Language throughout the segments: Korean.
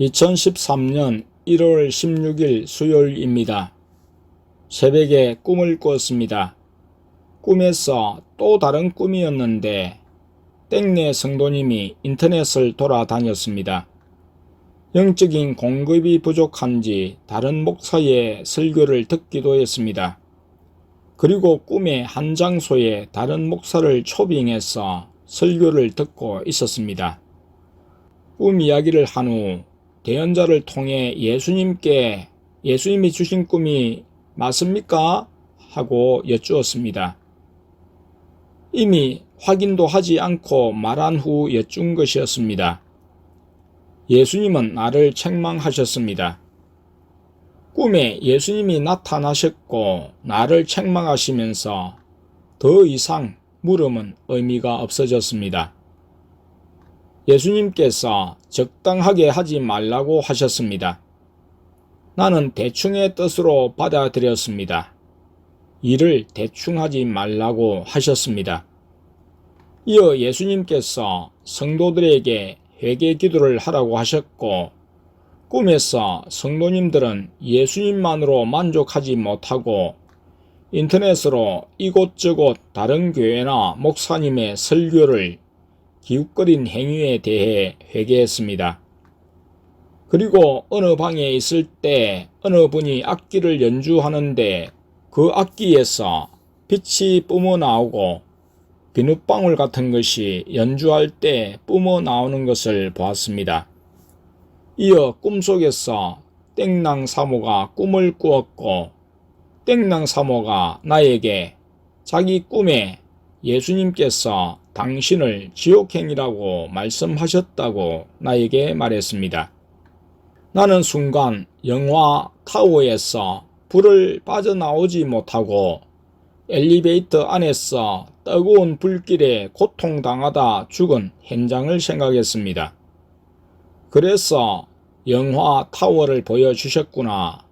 2013년 1월 16일 수요일입니다. 새벽에 꿈을 꾸었습니다. 꿈에서 또 다른 꿈이었는데 땡내 성도님이 인터넷을 돌아다녔습니다. 영적인 공급이 부족한지 다른 목사의 설교를 듣기도 했습니다. 그리고 꿈의 한 장소에 다른 목사를 초빙해서 설교를 듣고 있었습니다. 꿈 이야기를 한 후 대언자를 통해 예수님이 주신 꿈이 맞습니까? 하고 여쭈었습니다. 이미 확인도 하지 않고 말한 후 여쭌 것이었습니다. 예수님은 나를 책망하셨습니다. 꿈에 예수님이 나타나셨고 나를 책망하시면서 더 이상 물음은 의미가 없어졌습니다. 예수님께서 적당하게 하지 말라고 하셨습니다. 나는 대충의 뜻으로 받아들였습니다. 일을 대충 하지 말라고 하셨습니다. 이어 예수님께서 성도들에게 회개 기도를 하라고 하셨고, 꿈에서 성도님들은 예수님만으로 만족하지 못하고 인터넷으로 이곳저곳 다른 교회나 목사님의 설교를 기웃거린 행위에 대해 회개했습니다. 그리고 어느 방에 있을 때 어느 분이 악기를 연주하는데 그 악기에서 빛이 뿜어 나오고 비눗방울 같은 것이 연주할 때 뿜어 나오는 것을 보았습니다. 이어 꿈속에서 땡랑 사모가 꿈을 꾸었고 땡랑 사모가 나에게 자기 꿈에 예수님께서 당신을 지옥행이라고 말씀하셨다고 나에게 말했습니다. 나는 순간 영화 타워에서 불을 빠져나오지 못하고 엘리베이터 안에서 뜨거운 불길에 고통당하다 죽은 현장을 생각했습니다. 그래서 영화 타워를 보여주셨구나.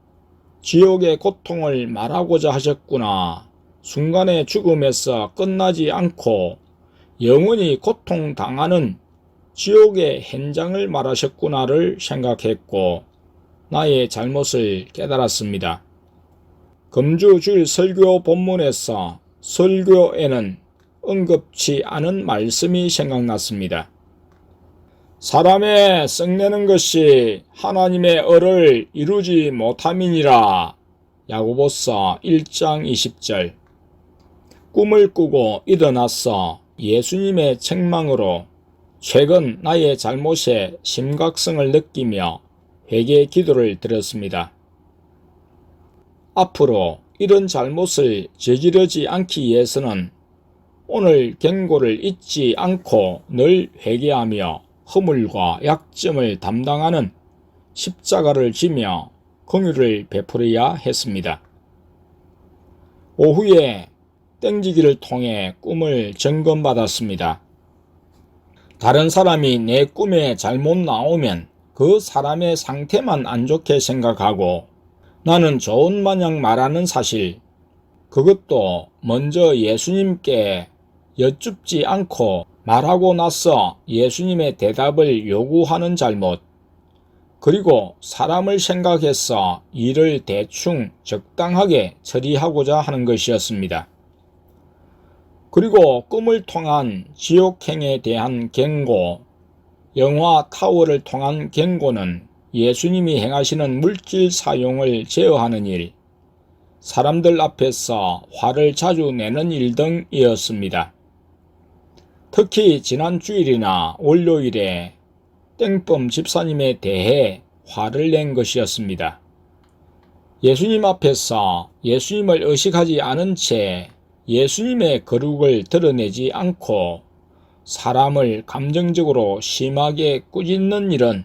지옥의 고통을 말하고자 하셨구나. 순간의 죽음에서 끝나지 않고 영원히 고통당하는 지옥의 현장을 말하셨구나를 생각했고 나의 잘못을 깨달았습니다. 금주 주일 설교 본문에서 설교에는 언급치 않은 말씀이 생각났습니다. 사람의 썩내는 것이 하나님의 의를 이루지 못함이니라. 야고보서 1장 20절. 꿈을 꾸고 일어나서 예수님의 책망으로 최근 나의 잘못의 심각성을 느끼며 회개 기도를 드렸습니다. 앞으로 이런 잘못을 저지르지 않기 위해서는 오늘 경고를 잊지 않고 늘 회개하며 허물과 약점을 담당하는 십자가를 지며 긍휼을 베풀어야 했습니다. 오후에 땡지기를 통해 꿈을 점검받았습니다. 다른 사람이 내 꿈에 잘못 나오면 그 사람의 상태만 안 좋게 생각하고 나는 좋은 마냥 말하는 사실, 그것도 먼저 예수님께 여쭙지 않고 말하고 나서 예수님의 대답을 요구하는 잘못, 그리고 사람을 생각해서 일을 대충 적당하게 처리하고자 하는 것이었습니다. 그리고 꿈을 통한 지옥행에 대한 경고, 영화 타워를 통한 경고는 예수님이 행하시는 물질 사용을 제어하는 일, 사람들 앞에서 화를 자주 내는 일 등이었습니다. 특히 지난 주일이나 월요일에 땡범 집사님에 대해 화를 낸 것이었습니다. 예수님 앞에서 예수님을 의식하지 않은 채 예수님의 거룩을 드러내지 않고 사람을 감정적으로 심하게 꾸짖는 일은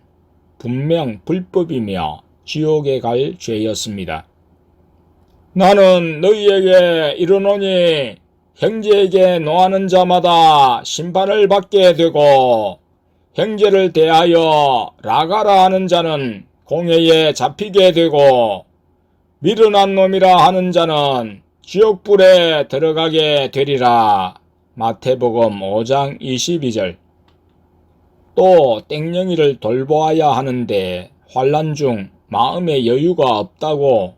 분명 불법이며 지옥에 갈 죄였습니다. 나는 너희에게 이르노니 형제에게 노하는 자마다 심판을 받게 되고 형제를 대하여 라가라 하는 자는 공회에 잡히게 되고 미련한 놈이라 하는 자는 지옥불에 들어가게 되리라. 마태복음 5장 22절. 또 땡녕이를 돌보아야 하는데 환난 중 마음의 여유가 없다고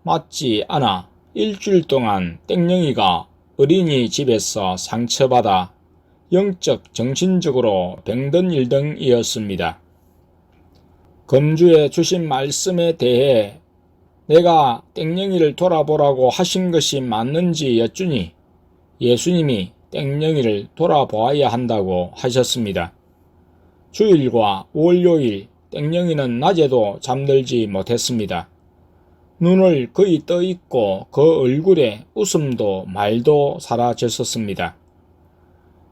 맞지 않아 일주일 동안 땡녕이가 어린이집에서 상처받아 영적 정신적으로 병든 일등이었습니다. 금주에 주신 말씀에 대해 내가 땡녕이를 돌아보라고 하신 것이 맞는지 여쭈니 예수님이 땡녕이를 돌아보아야 한다고 하셨습니다. 주일과 월요일 땡녕이는 낮에도 잠들지 못했습니다. 눈을 거의 떠 있고 그 얼굴에 웃음도 말도 사라졌었습니다.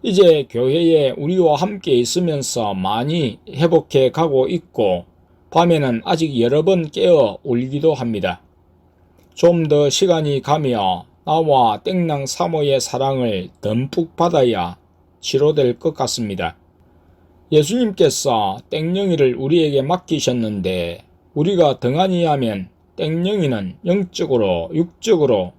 이제 교회에 우리와 함께 있으면서 많이 회복해 가고 있고 밤에는 아직 여러 번 깨어 울기도 합니다. 좀 더 시간이 가며 나와 땡랑 사모의 사랑을 듬뿍 받아야 치료될 것 같습니다. 예수님께서 땡녕이를 우리에게 맡기셨는데 우리가 등한히 하면 땡녕이는 영적으로 육적으로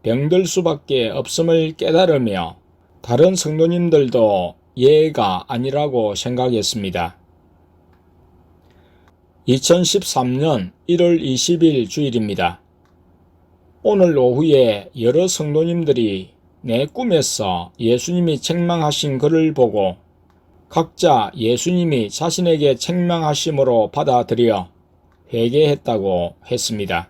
병들 수밖에 없음을 깨달으며 다른 성도님들도 예가 아니라고 생각했습니다. 2013년 1월 20일 주일입니다. 오늘 오후에 여러 성도님들이 내 꿈에서 예수님이 책망하신 글을 보고 각자 예수님이 자신에게 책망하심으로 받아들여 회개했다고 했습니다.